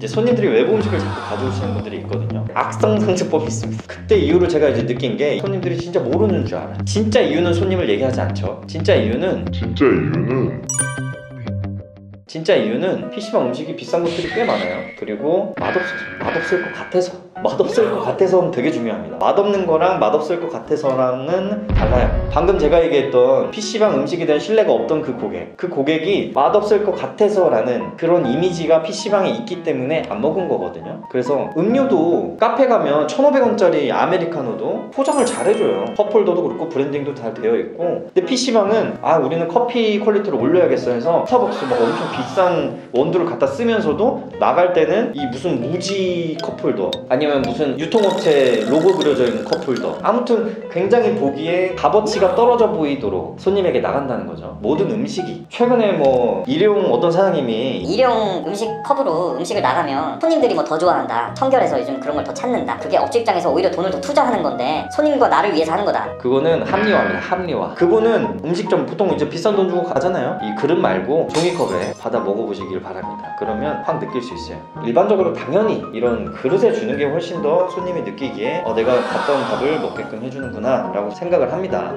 이제 손님들이 외부 음식을 자꾸 가져오시는 분들이 있거든요. 악성 상습법이 있습니다. 그때 이후로 제가 이제 느낀 게 손님들이 진짜 모르는 줄 알아요. 진짜 이유는 손님을 얘기하지 않죠. 진짜 이유는 PC방 음식이 비싼 것들이 꽤 많아요. 그리고 맛없을 것 같아서. 맛없을 것 같아서는 되게 중요합니다. 맛없는 거랑 맛없을 것 같아서랑은 달라요. 방금 제가 얘기했던 PC방 음식에 대한 신뢰가 없던 그 고객이 맛없을 것 같아서 라는 그런 이미지가 PC방에 있기 때문에 안 먹은 거거든요. 그래서 음료도 카페 가면 1,500원짜리 아메리카노도 포장을 잘 해줘요. 컵홀더도 그렇고 브랜딩도 잘 되어 있고. 근데 PC방은 우리는 커피 퀄리티를 올려야겠어 해서 스타벅스 막 엄청 비싼 원두를 갖다 쓰면서도 나갈 때는 이 무슨 무지 컵홀더 아니면 무슨 유통업체 로고 그려져 있는 컵홀더, 아무튼 굉장히 보기에 값어치가 떨어져 보이도록 손님에게 나간다는 거죠. 모든 음식이. 최근에 뭐 일용 어떤 사장님이 일용 음식 컵으로 음식을 나가면 손님들이 뭐 더 좋아한다, 청결해서 요즘 그런 걸 더 찾는다, 그게 업체 입장에서 오히려 돈을 더 투자하는 건데 손님과 나를 위해서 하는 거다. 그거는 합리화입니다. 합리화. 그거는 음식점 보통 이제 비싼 돈 주고 가잖아요. 이 그릇 말고 종이컵에 받아 먹어보시길 바랍니다. 그러면 확 느낄 수 있어요. 일반적으로 당연히 이런 그릇에 주는 게 훨씬 더 손님이 느끼기에 내가 갔다 온 밥을 먹게끔 해주는구나 라고 생각을 합니다.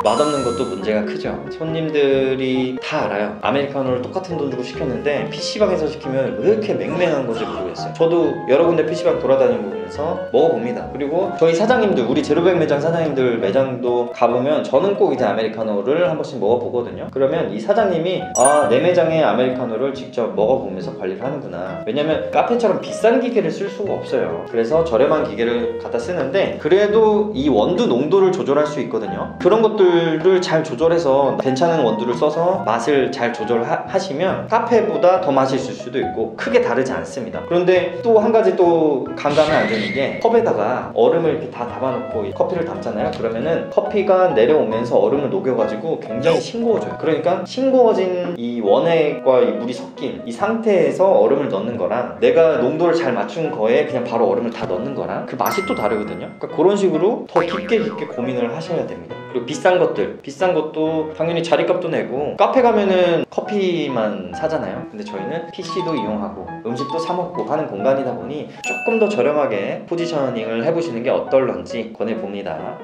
맛없는 것도 문제가 크죠. 손님들이 다 알아요. 아메리카노를 똑같은 돈 주고 시켰는데 PC방에서 시키면 왜 이렇게 맹맹한 건지 모르겠어요. 저도 여러 군데 PC방 돌아다니면서 먹어봅니다. 그리고 저희 사장님들, 우리 제로백 매장 사장님들 매장도 가보면 저는 꼭 이제 아메리카노를 한 번씩 먹어보거든요. 그러면 이 사장님이 내 매장의 아메리카노를 직접 먹어보면서 관리를 하는구나. 왜냐면 카페처럼 비싼 기계를 쓸 수가 없어요. 그래서 저렴한 기계를 갖다 쓰는데 그래도 이 원두 농도를 조절할 수 있거든요. 그런 것들 를 잘 조절해서 괜찮은 원두를 써서 맛을 잘 조절하시면 카페보다 더 맛있을 수도 있고 크게 다르지 않습니다. 그런데 또 한 가지 또 간과하면 안 되는 게 컵에다가 얼음을 이렇게 다 담아놓고 커피를 담잖아요. 그러면은 커피가 내려오면서 얼음을 녹여가지고 굉장히 싱거워져요. 그러니까 싱거워진 이 원액과 이 물이 섞인 이 상태에서 얼음을 넣는 거랑 내가 농도를 잘 맞춘 거에 그냥 바로 얼음을 다 넣는 거랑 그 맛이 또 다르거든요. 그러니까 그런 식으로 더 깊게 고민을 하셔야 됩니다. 그리고 비싼 것도 당연히 자리값도 내고 카페 가면은 커피만 사잖아요. 근데 저희는 PC도 이용하고 음식도 사 먹고 하는 공간이다 보니 조금 더 저렴하게 포지셔닝을 해보시는 게 어떨런지 권해봅니다.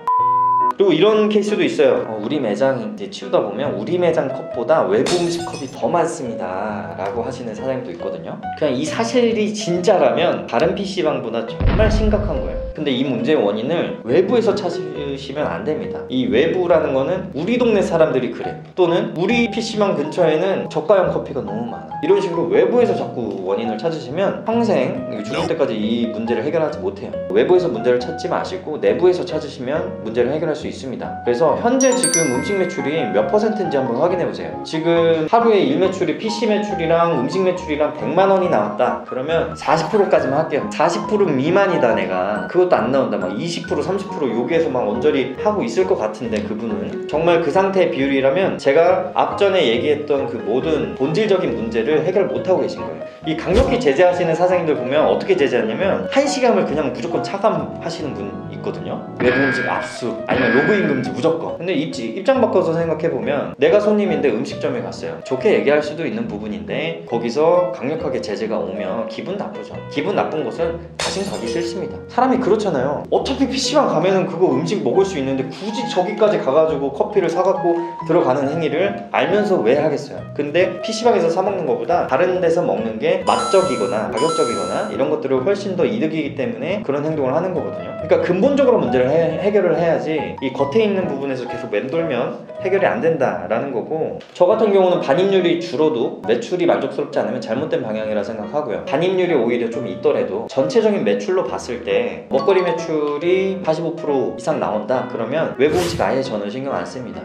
그리고 이런 케이스도 있어요. 우리 매장 이제 치우다 보면 우리 매장 컵보다 외부 음식 컵이 더 많습니다 라고 하시는 사장님도 있거든요. 그냥 이 사실이 진짜라면 다른 PC방보다 정말 심각한 거예요. 근데 이 문제의 원인을 외부에서 찾으시면 안 됩니다. 이 외부라는 거는 우리 동네 사람들이 그래, 또는 우리 PC방 근처에는 저가형 커피가 너무 많아, 이런 식으로 외부에서 자꾸 원인을 찾으시면 평생 죽을 때까지 이 문제를 해결하지 못해요. 외부에서 문제를 찾지 마시고 내부에서 찾으시면 문제를 해결할 수 있습니다. 그래서 현재 지금 음식 매출이 몇 %인지 한번 확인해 보세요. 지금 하루에 일 매출이 PC 매출이랑 음식 매출이랑 100만 원이 나왔다 그러면 40%까지만 할게요. 40% 미만이다 내가, 그것도 안 나온다, 막 20% 30% 여기에서 막 언저리 하고 있을 것 같은데 그분은 정말 그 상태의 비율이라면 제가 앞전에 얘기했던 그 모든 본질적인 문제를 해결 못하고 계신 거예요. 이 강력히 제재하시는 사장님들 보면 어떻게 제재하냐면 1시간을 그냥 무조건 차감하시는 분 있거든요. 외부 음식 압수, 아니면 로그인 금지 무조건. 근데 입장 바꿔서 생각해보면 내가 손님인데 음식점에 갔어요. 좋게 얘기할 수도 있는 부분인데 거기서 강력하게 제재가 오면 기분 나쁘죠. 기분 나쁜 곳은 다신 가기 싫습니다. 사람이 그렇잖아요. 어차피 PC방 가면은 그거 음식 먹을 수 있는데 굳이 저기까지 가가지고 커피를 사갖고 들어가는 행위를 알면서 왜 하겠어요. 근데 PC방에서 사 먹는 것보다 다른 데서 먹는 게 맛적이거나 가격적이거나 이런 것들을 훨씬 더 이득이기 때문에 그런 행동을 하는 거거든요. 그러니까 근본적으로 문제를 해결을 해야지 이 겉에 있는 부분에서 계속 맴돌면 해결이 안 된다라는 거고, 저 같은 경우는 반입률이 줄어도 매출이 만족스럽지 않으면 잘못된 방향이라 생각하고요. 반입률이 오히려 좀 있더라도 전체적인 매출로 봤을 때 먹거리 매출이 45% 이상 나온다 그러면 외부 음식 아예 저는 신경 안 씁니다.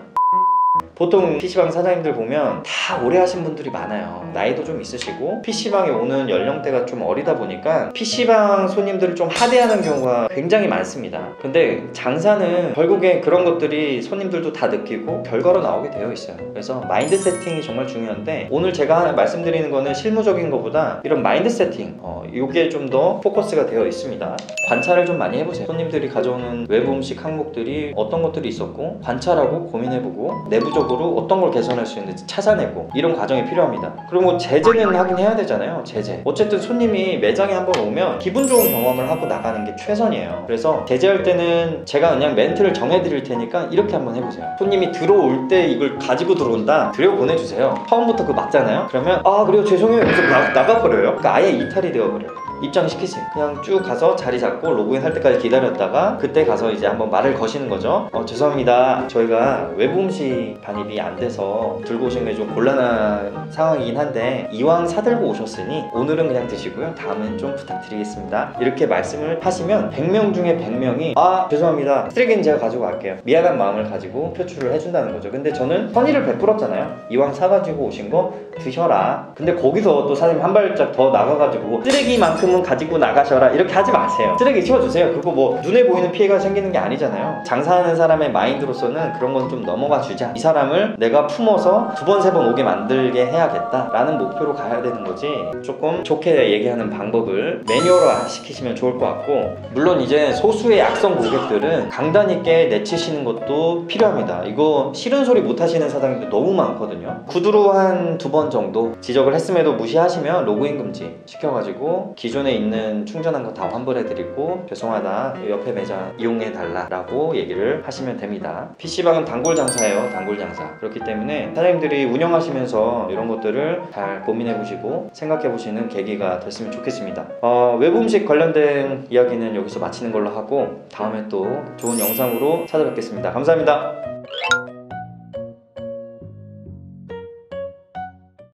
보통 PC방 사장님들 보면 다 오래 하신 분들이 많아요. 나이도 좀 있으시고 PC방에 오는 연령대가 좀 어리다 보니까 PC방 손님들을 좀 하대하는 경우가 굉장히 많습니다. 근데 장사는 결국에 그런 것들이 손님들도 다 느끼고 결과로 나오게 되어 있어요. 그래서 마인드 세팅이 정말 중요한데 오늘 제가 말씀드리는 거는 실무적인 것보다 이런 마인드 세팅, 이게 좀 더 포커스가 되어 있습니다. 관찰을 좀 많이 해보세요. 손님들이 가져오는 외부 음식 항목들이 어떤 것들이 있었고 관찰하고 고민해보고 내부적으로 결과적으로 어떤 걸 개선할 수 있는지 찾아내고 이런 과정이 필요합니다. 그리고 뭐 제재는 하긴 해야 되잖아요. 제재. 어쨌든 손님이 매장에 한번 오면 기분 좋은 경험을 하고 나가는 게 최선이에요. 그래서 제재할 때는 제가 그냥 멘트를 정해드릴 테니까 이렇게 한번 해보세요. 손님이 들어올 때 이걸 가지고 들어온다? 들여보내주세요. 처음부터 그거 막잖아요? 그러면 아 그래요 죄송해요 그래서 나가버려요. 그러니까 아예 이탈이 되어버려요. 입장시키세요. 그냥 쭉 가서 자리 잡고 로그인 할 때까지 기다렸다가 그때 가서 이제 한번 말을 거시는 거죠. 죄송합니다. 저희가 외부 음식 반입이 안 돼서 들고 오신 게 좀 곤란한 상황이긴 한데 이왕 사들고 오셨으니 오늘은 그냥 드시고요. 다음엔 좀 부탁드리겠습니다. 이렇게 말씀을 하시면 100명 중에 100명이 아 죄송합니다. 쓰레기는 제가 가지고 갈게요. 미안한 마음을 가지고 표출을 해준다는 거죠. 근데 저는 선의를 베풀었잖아요. 이왕 사가지고 오신 거 드셔라. 근데 거기서 또 사장님 한 발짝 더 나가가지고 쓰레기만큼은 가지고 나가셔라 이렇게 하지 마세요. 쓰레기 치워주세요. 그거 뭐 눈에 보이는 피해가 생기는 게 아니잖아요. 장사하는 사람의 마인드로서는 그런 건 좀 넘어가 주자. 이 사람을 내가 품어서 두 번, 세 번 오게 만들게 해야겠다 라는 목표로 가야 되는 거지. 조금 좋게 얘기하는 방법을 매뉴얼화 시키시면 좋을 것 같고, 물론 이제 소수의 악성 고객들은 강단 있게 내치시는 것도 필요합니다. 이거 싫은 소리 못 하시는 사장님들 너무 많거든요. 구두로 한 2번 정도 지적을 했음에도 무시하시면 로그인 금지 시켜가지고 기존에 있는 충전한 거 다 환불해드리고 죄송하다 옆에 매장 이용해달라 라고 얘기를 하시면 됩니다. PC방은 단골 장사예요. 단골 장사. 그렇기 때문에 사장님들이 운영하시면서 이런 것들을 잘 고민해보시고 생각해보시는 계기가 됐으면 좋겠습니다. 외부 음식 관련된 이야기는 여기서 마치는 걸로 하고 다음에 또 좋은 영상으로 찾아뵙겠습니다. 감사합니다.